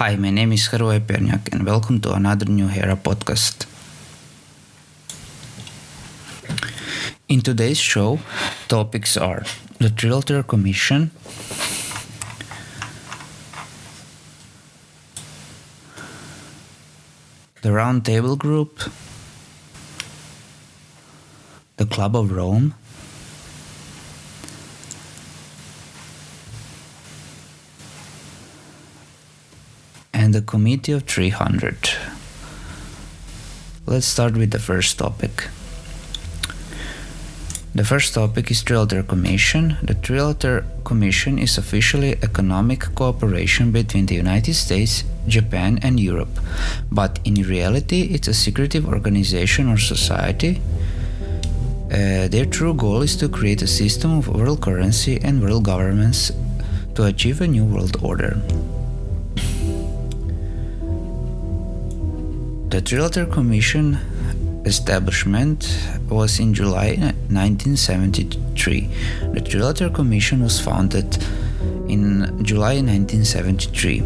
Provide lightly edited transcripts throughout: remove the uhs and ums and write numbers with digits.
Hi, my name is Hera and welcome to another new Hera podcast. In today's show, topics are the Trilateral Commission, the Roundtable Group, the Club of Rome, and the Committee of 300. Let's start with the first topic. The first topic is Trilateral Commission. The Trilateral Commission is officially economic cooperation between the United States, Japan and Europe, but in reality it's a secretive organization or society. Their true goal is to create a system of world currency and world governments to achieve a new world order. The Trilateral Commission establishment was in July 1973. The Trilateral Commission was founded in July 1973.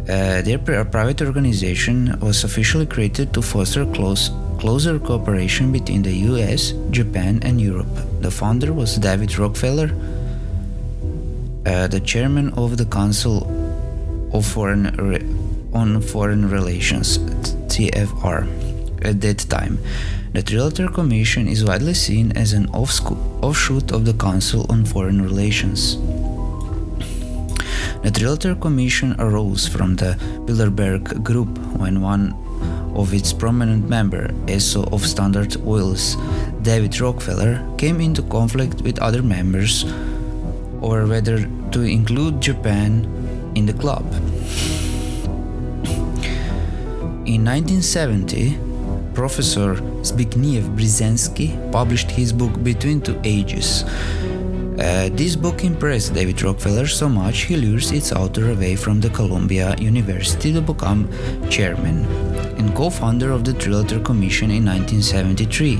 Their private organization was officially created to foster closer cooperation between the US, Japan and Europe. The founder was David Rockefeller, the chairman of the Council of on Foreign Relations, TFR. At that time, the Trilateral Commission is widely seen as an offshoot of the Council on Foreign Relations. The Trilateral Commission arose from the Bilderberg Group when one of its prominent members, Esso of Standard Oil's David Rockefeller, came into conflict with other members over whether to include Japan in the club. In 1970, Professor Zbigniew Brzezinski published his book Between Two Ages. This book impressed David Rockefeller so much he lures its author away from the Columbia University to become chairman and co-founder of the Trilateral Commission in 1973.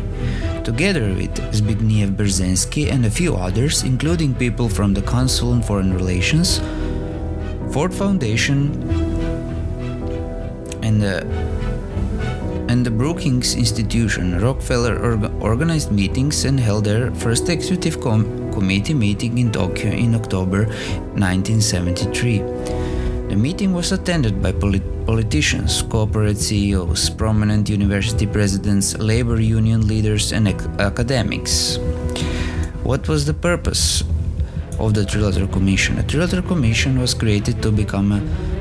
Together with Zbigniew Brzezinski and a few others, including people from the Council on Foreign Relations, Ford Foundation, and the Brookings Institution, Rockefeller organized meetings and held their first executive committee meeting in Tokyo in October 1973. The meeting was attended by politicians, corporate CEOs, prominent university presidents, labor union leaders, and academics. What was the purpose of the Trilateral Commission? The Trilateral Commission was created to become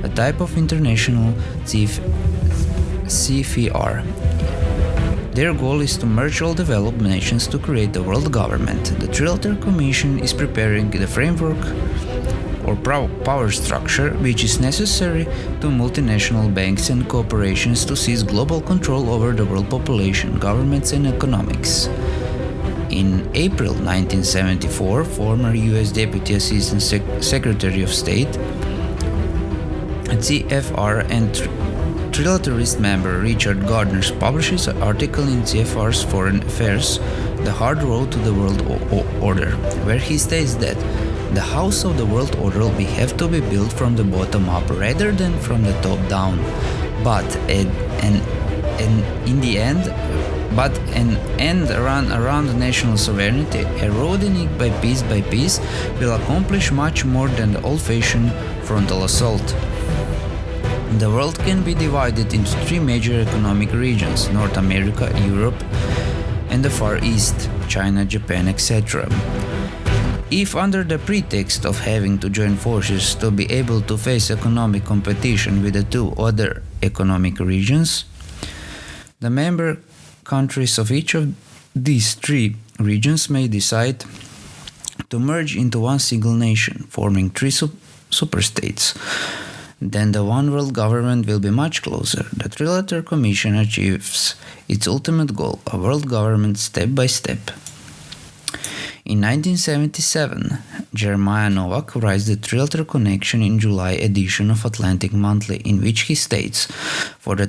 a type of international CFR. Their goal is to merge all developed nations to create the world government. The Trilateral Commission is preparing the framework or power structure which is necessary to multinational banks and corporations to seize global control over the world population, governments and economics. In April 1974, former US Deputy Assistant Secretary of State, CFR and Trilateralist member Richard Gardner publishes an article in CFR's Foreign Affairs, The Hard Road to the World Order, where he states that the house of the world order will have to be built from the bottom up rather than from the top down, but an end around national sovereignty, eroding it by piece, will accomplish much more than the old-fashioned frontal assault. The world can be divided into three major economic regions: North America, Europe, and the Far East, China, Japan, etc. If under the pretext of having to join forces to be able to face economic competition with the two other economic regions, the member countries of each of these three regions may decide to merge into one single nation, forming three superstates. Then the one world government will be much closer. The Trilateral Commission achieves its ultimate goal, a world government step by step. In 1977, Jeremiah Novak writes the Trilateral Connection in July edition of Atlantic Monthly, in which he states, for the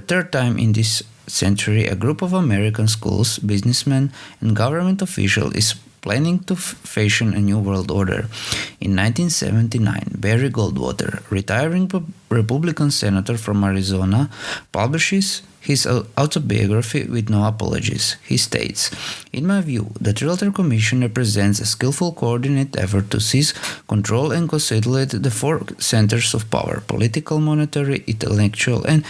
third time in this century, a group of American schools, businessmen, and government officials is planning to fashion a new world order. In 1979, Barry Goldwater, retiring Republican senator from Arizona, publishes his autobiography with no apologies. He states, "In my view, the Trilateral Commission represents a skillful coordinated effort to seize, control and consolidate the four centers of power: political, monetary, intellectual and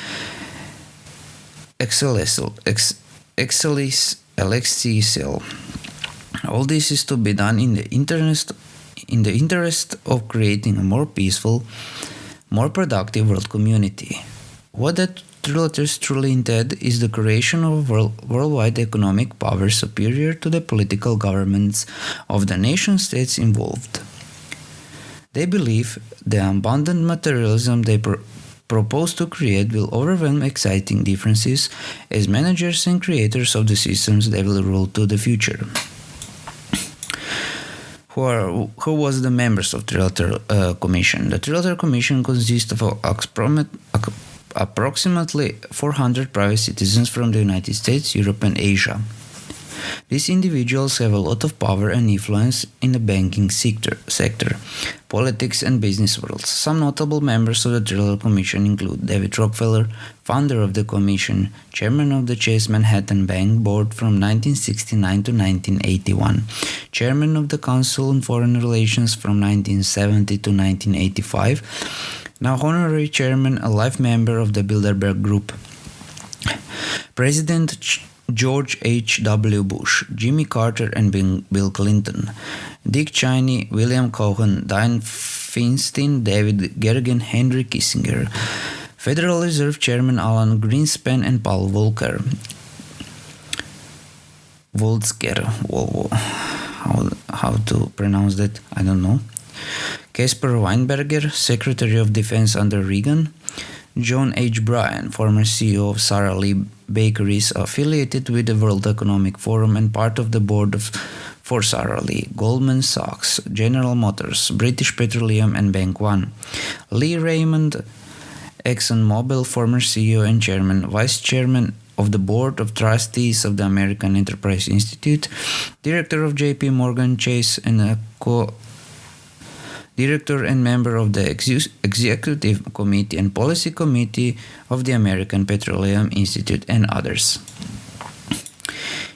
ecclesiastical. All this is to be done in the interest of creating a more peaceful, more productive world community. What the Trilaters truly intend is the creation of a worldwide economic power superior to the political governments of the nation-states involved. They believe the abundant materialism they propose to create will overwhelm exciting differences as managers and creators of the systems they will rule to the future." Who was the members of Trilateral Commission? The Trilateral Commission consists of approximately 400 private citizens from the United States, Europe and Asia. These individuals have a lot of power and influence in the banking sector, politics and business worlds. Some notable members of the Trilateral Commission include David Rockefeller, founder of the Commission, chairman of the Chase Manhattan Bank Board from 1969 to 1981, chairman of the Council on Foreign Relations from 1970 to 1985, now honorary chairman, a life member of the Bilderberg Group, President George H.W. Bush, Jimmy Carter and Bill Clinton, Dick Cheney, William Cohen, Dianne Feinstein, David Gergen, Henry Kissinger, Federal Reserve Chairman Alan Greenspan and Paul Volcker, how to pronounce that, I don't know, Caspar Weinberger, Secretary of Defense under Reagan, John H. Bryan, former CEO of Sara Lee Bakeries, affiliated with the World Economic Forum and part of the board for Sara Lee, Goldman Sachs, General Motors, British Petroleum and Bank One, Lee Raymond, ExxonMobil, former CEO and chairman, vice chairman of the Board of Trustees of the American Enterprise Institute, director of J.P. Morgan Chase and a director and member of the Executive Committee and Policy Committee of the American Petroleum Institute, and others.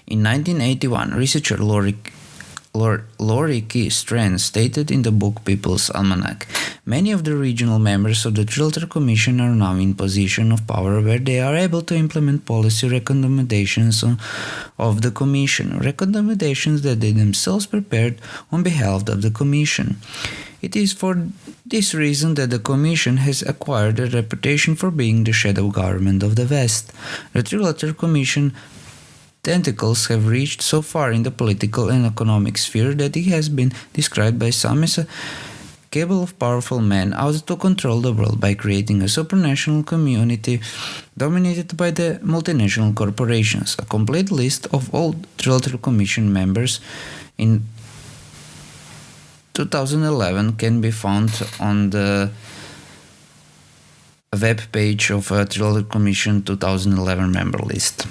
In 1981, researcher Laurie Key Strand stated in the book People's Almanac, "Many of the regional members of the Trilateral Commission are now in position of power where they are able to implement policy recommendations of the Commission, recommendations that they themselves prepared on behalf of the Commission. It is for this reason that the Commission has acquired a reputation for being the shadow government of the West. The Trilateral Commission tentacles have reached so far in the political and economic sphere that it has been described by some as a cabal of powerful men out to control the world by creating a supranational community dominated by the multinational corporations." A complete list of all Trilateral Commission members in 2011 can be found on the web page of Trilateral Commission 2011 member list.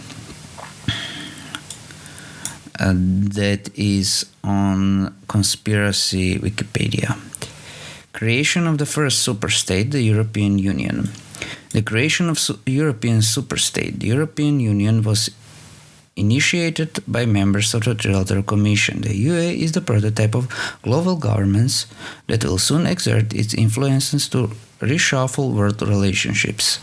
That is on Conspiracy Wikipedia. Creation of the first superstate, the European Union. The creation of European superstate. The European Union was initiated by members of the Trilateral Commission. The UE is the prototype of global governments that will soon exert its influences to reshuffle world relationships.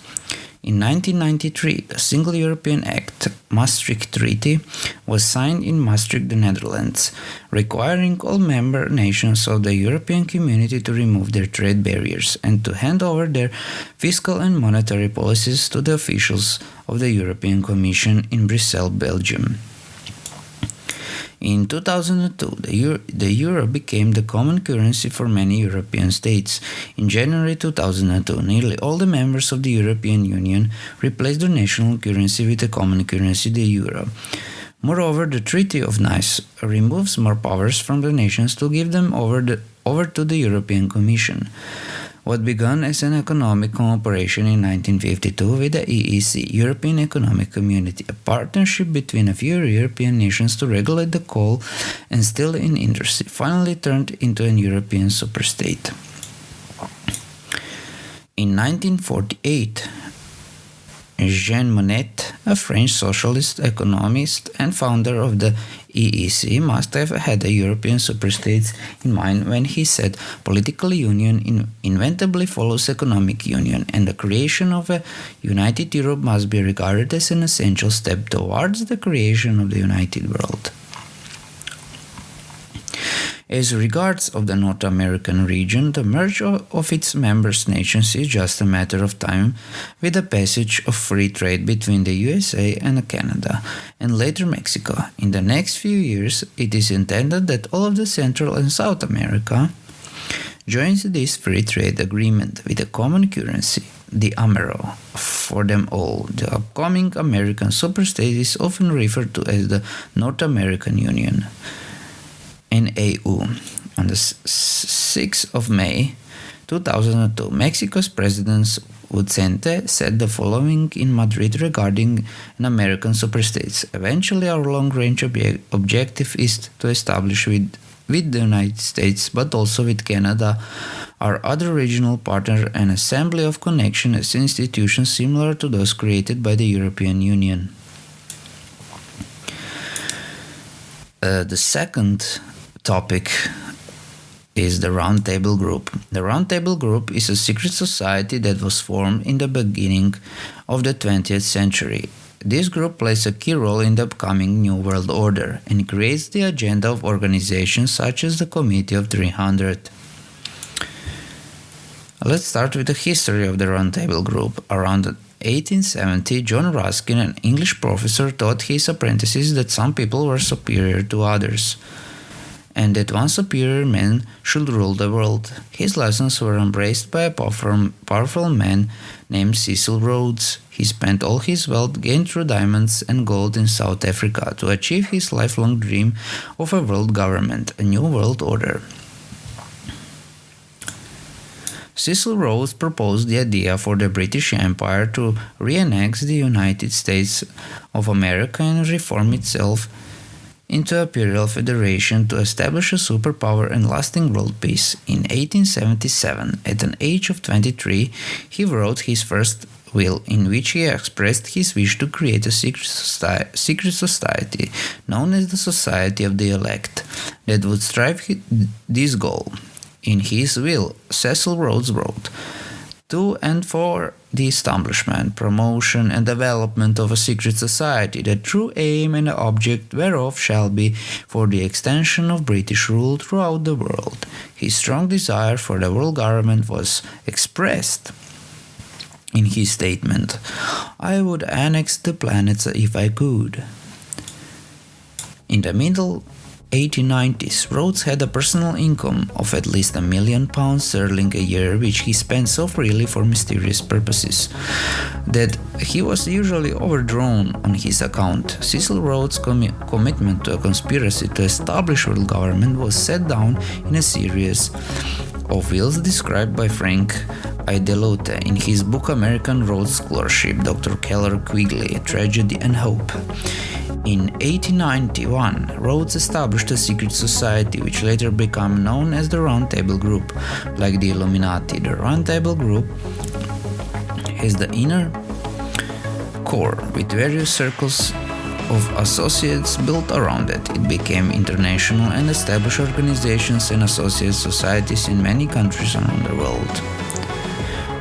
In 1993, the Single European Act, Maastricht Treaty, was signed in Maastricht, the Netherlands, requiring all member nations of the European Community to remove their trade barriers and to hand over their fiscal and monetary policies to the officials of the European Commission in Brussels, Belgium. In 2002, the euro became the common currency for many European states. In January 2002, nearly all the members of the European Union replaced their national currency with a common currency, the euro. Moreover, the Treaty of Nice removes more powers from the nations to give them over to the European Commission. What began as an economic cooperation in 1952 with the EEC, European Economic Community, a partnership between a few European nations to regulate the coal and steel in industry, finally turned into an European superstate. In 1948, Jean Monnet, a French socialist economist and founder of the EEC, must have had the European superstates in mind when he said political union inevitably follows economic union, and the creation of a united Europe must be regarded as an essential step towards the creation of the united world. As regards of the North American region, the merge of its member nations is just a matter of time with the passage of free trade between the USA and Canada, and later Mexico. In the next few years, it is intended that all of the Central and South America joins this free trade agreement with a common currency, the Amero, for them all. The upcoming American superstate is often referred to as the North American Union. NAU. On the 6th of May 2002, Mexico's President Vicente said the following in Madrid regarding an American superstate. Eventually, our long-range objective is to establish with the United States, but also with Canada, our other regional partner, an assembly of connection as institutions similar to those created by the European Union. The second topic is the Roundtable Group. The Roundtable Group is a secret society that was formed in the beginning of the 20th century. This group plays a key role in the upcoming New World Order and creates the agenda of organizations such as the Committee of 300. Let's start with the history of the Roundtable Group. Around 1870, John Ruskin, an English professor, taught his apprentices that some people were superior to others, and that one superior man should rule the world. His lessons were embraced by a powerful man named Cecil Rhodes. He spent all his wealth gained through diamonds and gold in South Africa to achieve his lifelong dream of a world government, a new world order. Cecil Rhodes proposed the idea for the British Empire to re-annex the United States of America and reform itself into a imperial federation to establish a superpower and lasting world peace. In 1877, at an age of 23, he wrote his first will, in which he expressed his wish to create a secret society known as the Society of the Elect that would strive this goal. In his will, Cecil Rhodes wrote, "To and for the establishment, promotion, and development of a secret society, the true aim and object whereof shall be for the extension of British rule throughout the world." His strong desire for the world government was expressed in his statement, "I would annex the planets if I could." In the middle 1890s, Rhodes had a personal income of at least £1 million a year, which he spent so freely for mysterious purposes that he was usually overdrawn on his account. Cecil Rhodes' commitment to a conspiracy to establish world government was set down in a series of wills described by Frank Idellote in his book American Rhodes Scholarship, Dr. Keller Quigley, Tragedy and Hope. In 1891, Rhodes established a secret society which later became known as the Roundtable Group. Like the Illuminati, the Roundtable Group has the inner core with various circles of associates built around it. It became international and established organizations and associate societies in many countries around the world.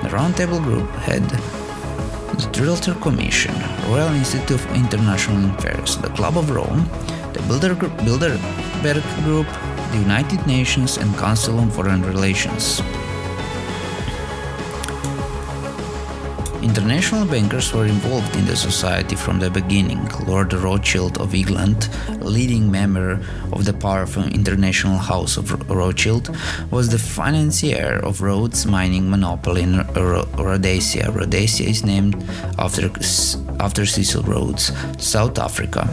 The Roundtable Group had the Trilateral Commission, Royal Institute of International Affairs, the Club of Rome, the Bilderberg Group, the United Nations, and Council on Foreign Relations. International bankers were involved in the society from the beginning. Lord Rothschild of England, a leading member of the powerful international house of Rothschild, was the financier of Rhodes' mining monopoly in Rhodesia. Rhodesia is named after Cecil Rhodes, South Africa.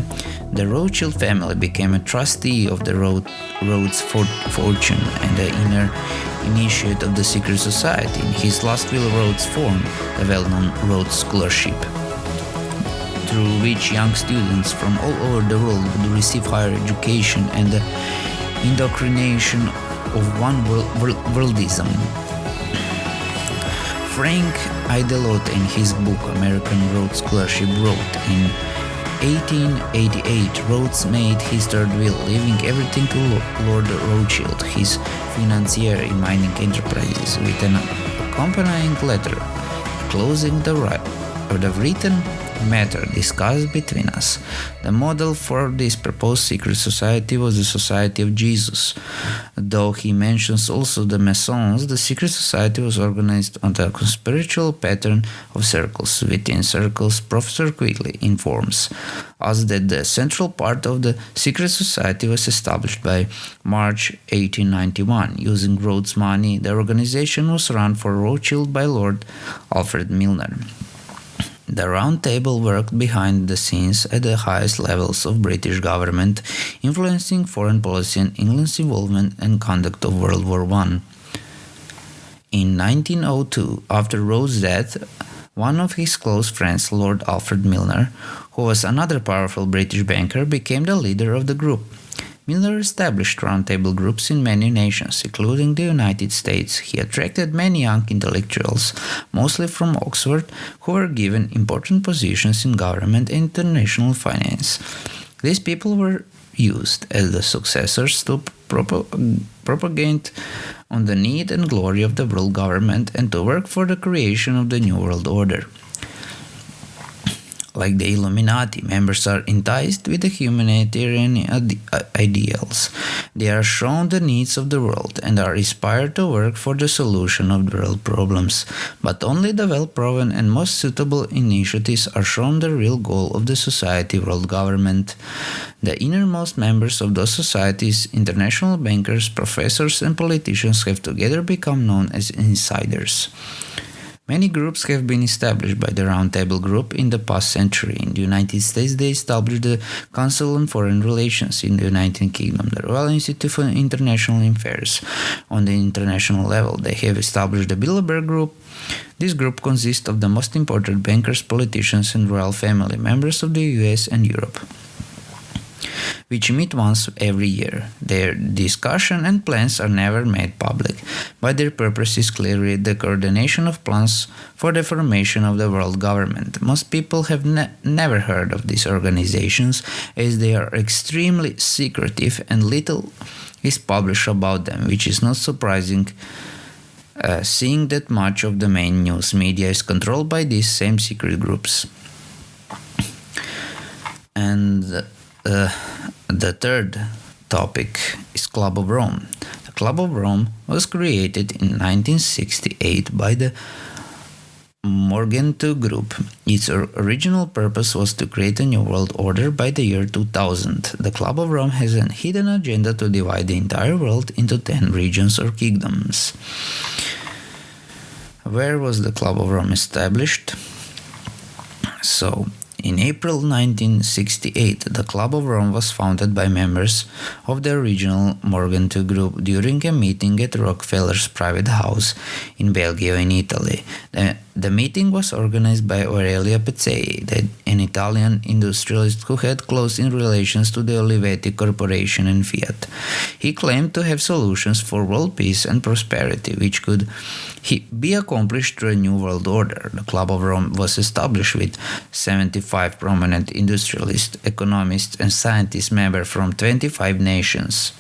The Rothschild family became a trustee of the Rhodes fortune, and the initiate of the secret society. In his last will, Rhodes formed the well-known Rhodes Scholarship, through which young students from all over the world would receive higher education and the indoctrination of one worldism. Frank Idelot, in his book American Rhodes Scholarship, wrote, in 1888, Rhodes made his third will, leaving everything to Lord Rothschild, his financier in mining enterprises, with an accompanying letter closing the written matter discussed between us. The model for this proposed secret society was the Society of Jesus. Though he mentions also the Masons, the secret society was organized on the conspiratorial pattern of circles within circles. Professor quickly informs us that the central part of the secret society was established by March 1891. Using Rhodes' money, the organization was run for Rothschild by Lord Alfred Milner. The Round Table worked behind the scenes at the highest levels of British government, influencing foreign policy and England's involvement and conduct of World War I. In 1902, after Rhodes' death, one of his close friends, Lord Alfred Milner, who was another powerful British banker, became the leader of the group. Milner established roundtable groups in many nations, including the United States. He attracted many young intellectuals, mostly from Oxford, who were given important positions in government and international finance. These people were used as the successors to propagate on the need and glory of the world government and to work for the creation of the New World Order. Like the Illuminati, members are enticed with the humanitarian ideals. They are shown the needs of the world and are inspired to work for the solution of the world problems. But only the well-proven and most suitable initiatives are shown the real goal of the society, world government. The innermost members of those societies, international bankers, professors, and politicians, have together become known as insiders. Many groups have been established by the Round Table Group in the past century. In the United States, they established the Council on Foreign Relations. In the United Kingdom, the Royal Institute for International Affairs. On the international level, they have established the Bilderberg Group. This group consists of the most important bankers, politicians, and royal family members of the US and Europe, which meet once every year. Their discussion and plans are never made public, but their purpose is clearly the coordination of plans for the formation of the world government. Most people have never heard of these organizations, as they are extremely secretive and little is published about them, which is not surprising, seeing that much of the main news media is controlled by these same secret groups. And the third topic is Club of Rome. The Club of Rome was created in 1968 by the Morgenthau Group. Its original purpose was to create a new world order by the year 2000. The Club of Rome has a hidden agenda to divide the entire world into 10 regions or kingdoms. Where was the Club of Rome established? In April 1968, the Club of Rome was founded by members of the original Morgenthau Group during a meeting at Rockefeller's private house in Belgium in Italy. The meeting was organized by Aurelio Pezzei, an Italian industrialist who had close relations to the Olivetti Corporation and Fiat. He claimed to have solutions for world peace and prosperity, which could be accomplished through a new world order. The Club of Rome was established with 75 prominent industrialists, economists, and scientists members from 25 nations.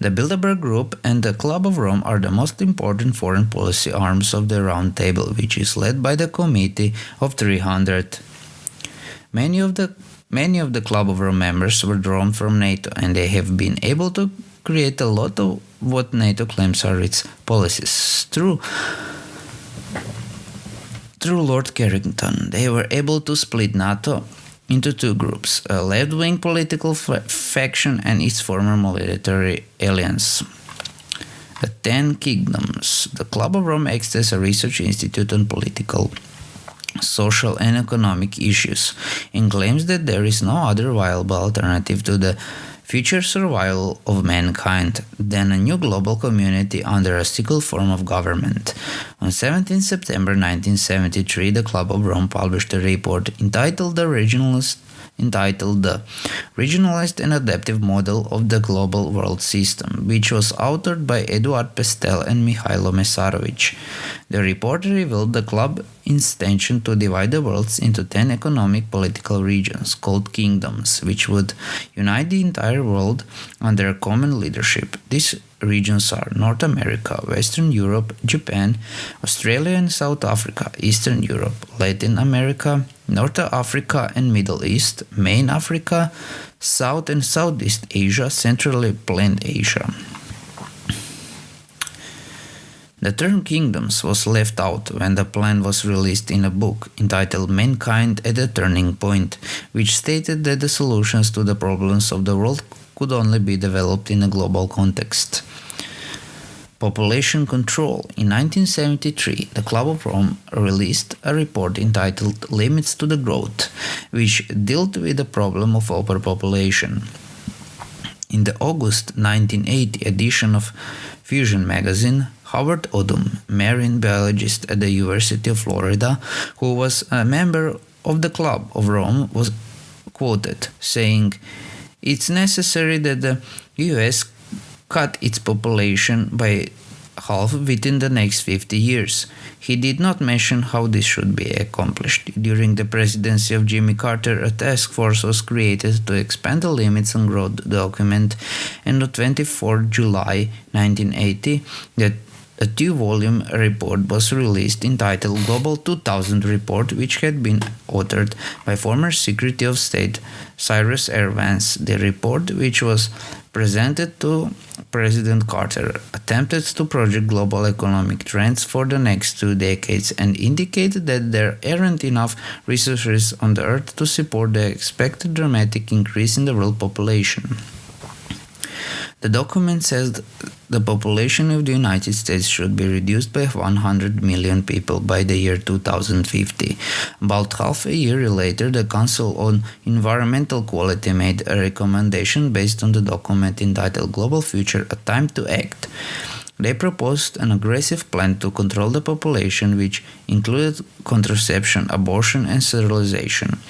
The Bilderberg Group and the Club of Rome are the most important foreign policy arms of the Round Table, which is led by the Committee of 300. Many of the Club of Rome members were drawn from NATO, and they have been able to create a lot of what NATO claims are its policies. Through Lord Carrington, they were able to split NATO into two groups, a left-wing political faction and its former military alliance. The 10 Kingdoms. The Club of Rome acts as a research institute on political, social, and economic issues, and claims that there is no other viable alternative to the future survival of mankind, then a new global community under a single form of government. On 17 September 1973, the Club of Rome published a report entitled The Regionalized and Adaptive Model of the Global World System, which was authored by Eduard Pestel and Mihailo Mesarovic. The report revealed the club's intention to divide the world into 10 economic political regions, called kingdoms, which would unite the entire world under a common leadership. These regions are North America, Western Europe, Japan, Australia and South Africa, Eastern Europe, Latin America, North Africa and Middle East, Main Africa, South and Southeast Asia, Central Plain Asia. The term kingdoms was left out when the plan was released in a book entitled Mankind at a Turning Point, which stated that the solutions to the problems of the world could only be developed in a global context. Population control. In 1973, the Club of Rome released a report entitled Limits to the Growth, which dealt with the problem of overpopulation. In the August 1980 edition of Fusion magazine, Howard Odum, marine biologist at the University of Florida, who was a member of the Club of Rome, was quoted saying, "It's necessary that the US cut its population by half within the next 50 years. He did not mention how this should be accomplished. During the presidency of Jimmy Carter, a task force was created to expand the limits and growth document, and on 24 July 1980, a two-volume report was released entitled Global 2000 Report, which had been authored by former Secretary of State Cyrus R. Vance. The report, which was presented to President Carter, attempted to project global economic trends for the next 2 decades and indicated that there aren't enough resources on the earth to support the expected dramatic increase in the world population. The document says the population of the United States should be reduced by 100 million people by the year 2050. About half a year later, the Council on Environmental Quality made a recommendation based on the document entitled Global Future, A Time to Act. They proposed an aggressive plan to control the population, which included contraception, abortion, and sterilization.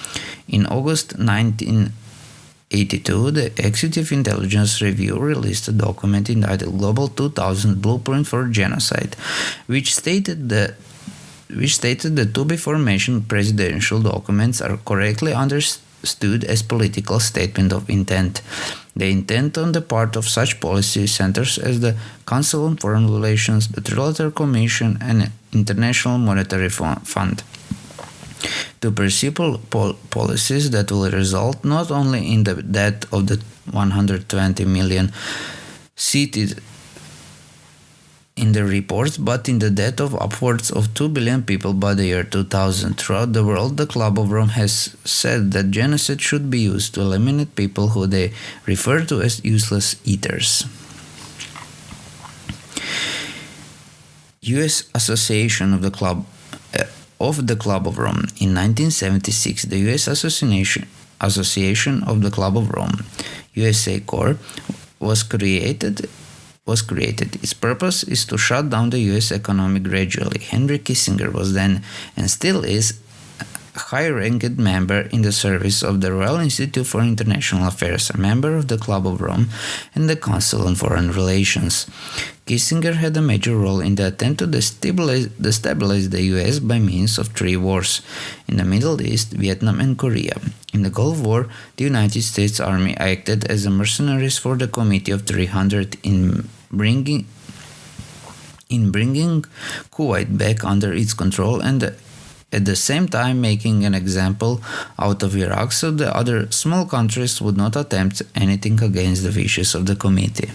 In August 1982, the Executive Intelligence Review released a document entitled Global 2000 Blueprint for Genocide, which stated the two before-mentioned presidential documents are correctly understood as political statement of intent. The intent on the part of such policy centers as the Council on Foreign Relations, the Trilateral Commission, and International Monetary Fund, to pursue policies that will result not only in the death of the 120 million cited in the reports, but in the death of upwards of 2 billion people by the year 2000. Throughout the world, the Club of Rome has said that genocide should be used to eliminate people who they refer to as useless eaters. U.S. Association of the Club of Rome. In 1976, the U.S. Association of the Club of Rome, USA Corps, was created. Its purpose is to shut down the U.S. economy gradually. Henry Kissinger was then, and still is, a high-ranked member in the service of the Royal Institute for International Affairs, a member of the Club of Rome and the Council on Foreign Relations. Kissinger had a major role in the attempt to destabilize the US by means of 3 wars: in the Middle East, Vietnam, and Korea. In the Gulf War, the United States Army acted as a mercenaries for the Committee of 300 in bringing Kuwait back under its control, and at the same time making an example out of Iraq so the other small countries would not attempt anything against the wishes of the committee.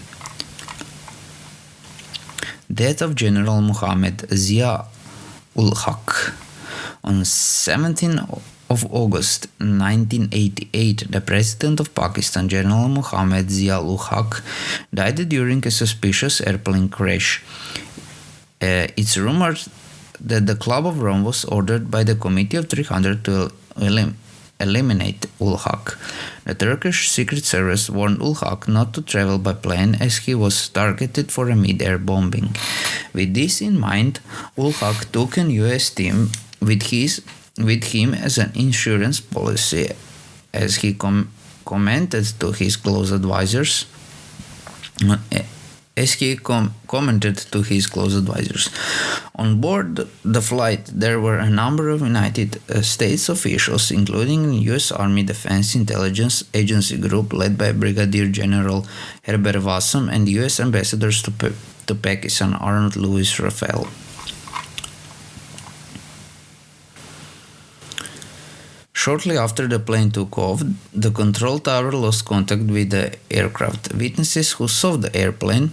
Death of General Muhammad Zia-ul-Haq. On 17 of August 1988, the President of Pakistan, General Muhammad Zia-ul-Haq, died during a suspicious airplane crash. It's rumored that the Club of Rome was ordered by the Committee of 300 to eliminate Ul-Haq. The Turkish Secret Service warned Ul-Haq not to travel by plane as he was targeted for a mid-air bombing. With this in mind, Ul-Haq took an US team with him as an insurance policy, as he commented to his close advisors. On board the flight, there were a number of United States officials, including the U.S. Army Defense Intelligence Agency group led by Brigadier General Herbert Wassam and U.S. ambassadors to Pakistan Arnold Louis Raphael. Shortly after the plane took off, the control tower lost contact with the aircraft. Witnesses who saw the airplane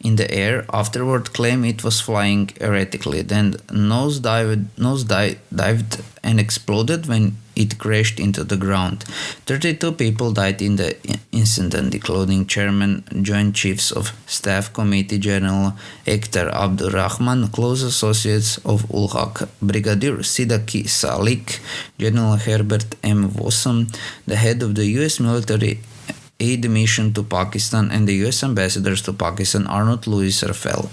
in the air afterward claim it was flying erratically, then nosedived and exploded when it crashed into the ground. 32 people died in the incident, including Chairman Joint Chiefs of Staff Committee General Ektar Abdurrahman, close associates of Ul-Haq, Brigadier Sidaki Salik, General Herbert M. Wassam, the head of the U.S. military aid mission to Pakistan, and the U.S. ambassadors to Pakistan Arnold Louis Raphael.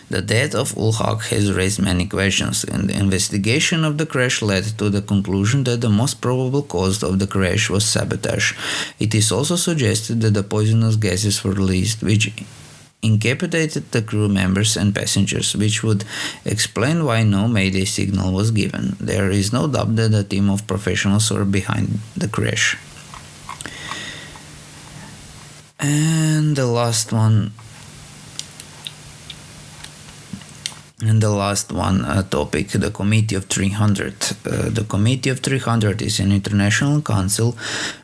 The death of Ul-Haq has raised many questions, and the investigation of the crash led to the conclusion that the most probable cause of the crash was sabotage. It is also suggested that the poisonous gases were released, which incapacitated the crew members and passengers, which would explain why no mayday signal was given. There is no doubt that a team of professionals were behind the crash. And the last one topic, the Committee of 300. The Committee of 300 is an international council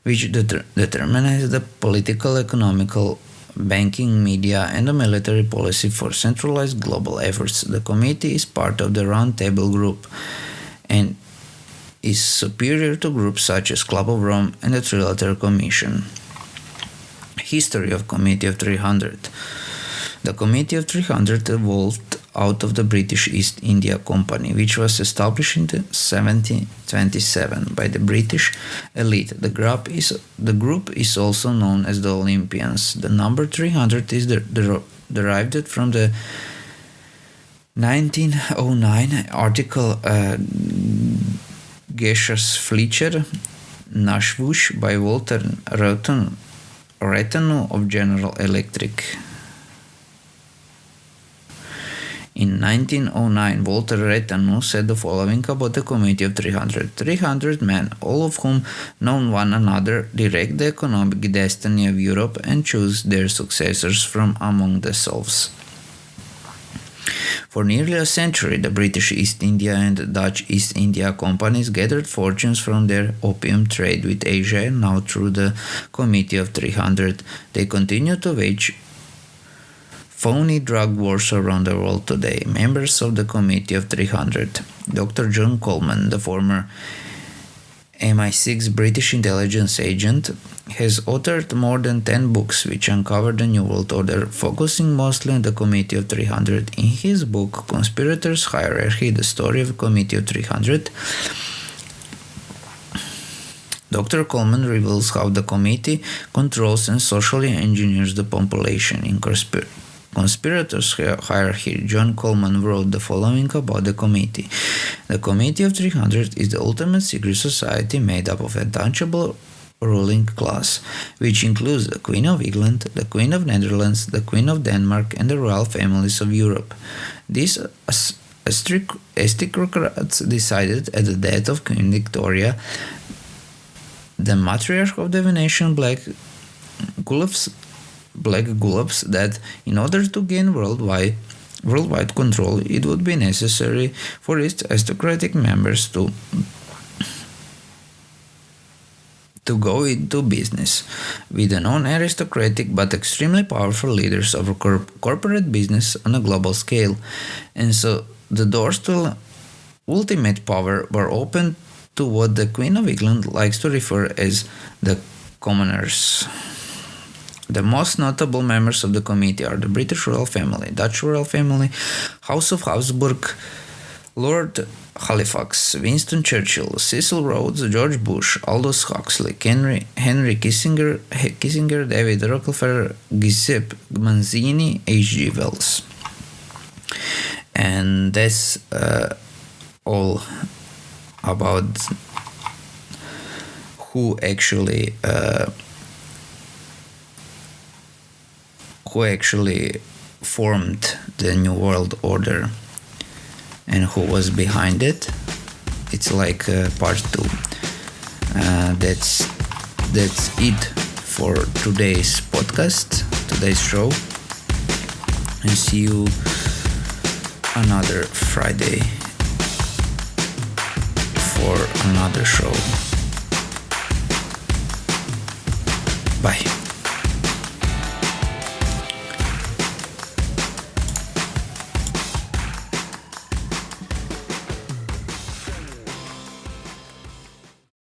which determines the political, economical, banking, media, and the military policy for centralized global efforts. The committee is part of the Round Table Group and is superior to groups such as Club of Rome and the Trilateral Commission. History of Committee of 300. The Committee of 300 evolved out of the British East India Company, which was established in 1727 by the British elite. The group is also known as the Olympians. The number 300 is derived from the 1909 article Gaseous Fletcher Nashvush by Walter Retinue of General Electric. In 1909, Walter Retinue said the following about the Committee of 300. 300 men, all of whom know one another, direct the economic destiny of Europe and choose their successors from among themselves. For nearly a century, the British East India and the Dutch East India companies gathered fortunes from their opium trade with Asia, and now through the Committee of 300, they continue to wage phony drug wars around the world today. Members of the Committee of 300. Dr. John Coleman, the former MI6 British intelligence agent, has authored more than 10 books which uncover the New World Order, focusing mostly on the Committee of 300. In his book, Conspirators' Hierarchy, The Story of the Committee of 300, Dr. Coleman reveals how the committee controls and socially engineers the population. In Conspirators' Hierarchy, John Coleman wrote the following about the committee. The Committee of 300 is the ultimate secret society made up of a untouchable ruling class, which includes the Queen of England, the Queen of Netherlands, the Queen of Denmark, and the royal families of Europe. These aristocrats decided at the death of Queen Victoria, the matriarch of the Venetian Black Gulfs, that in order to gain worldwide control, it would be necessary for its aristocratic members to go into business with the non-aristocratic but extremely powerful leaders of corporate business on a global scale, and so the doors to ultimate power were opened to what the Queen of England likes to refer as the commoners. The most notable members of the committee are the British royal family, Dutch royal family, House of Habsburg, Lord Halifax, Winston Churchill, Cecil Rhodes, George Bush, Aldous Huxley, Henry Kissinger, David Rockefeller, Giuseppe Manzini, H.G. Wells. And that's all about who actually formed the New World Order and who was behind it. It's like part 2. That's it for today's podcast, today's show, and see you another Friday for another show. Bye.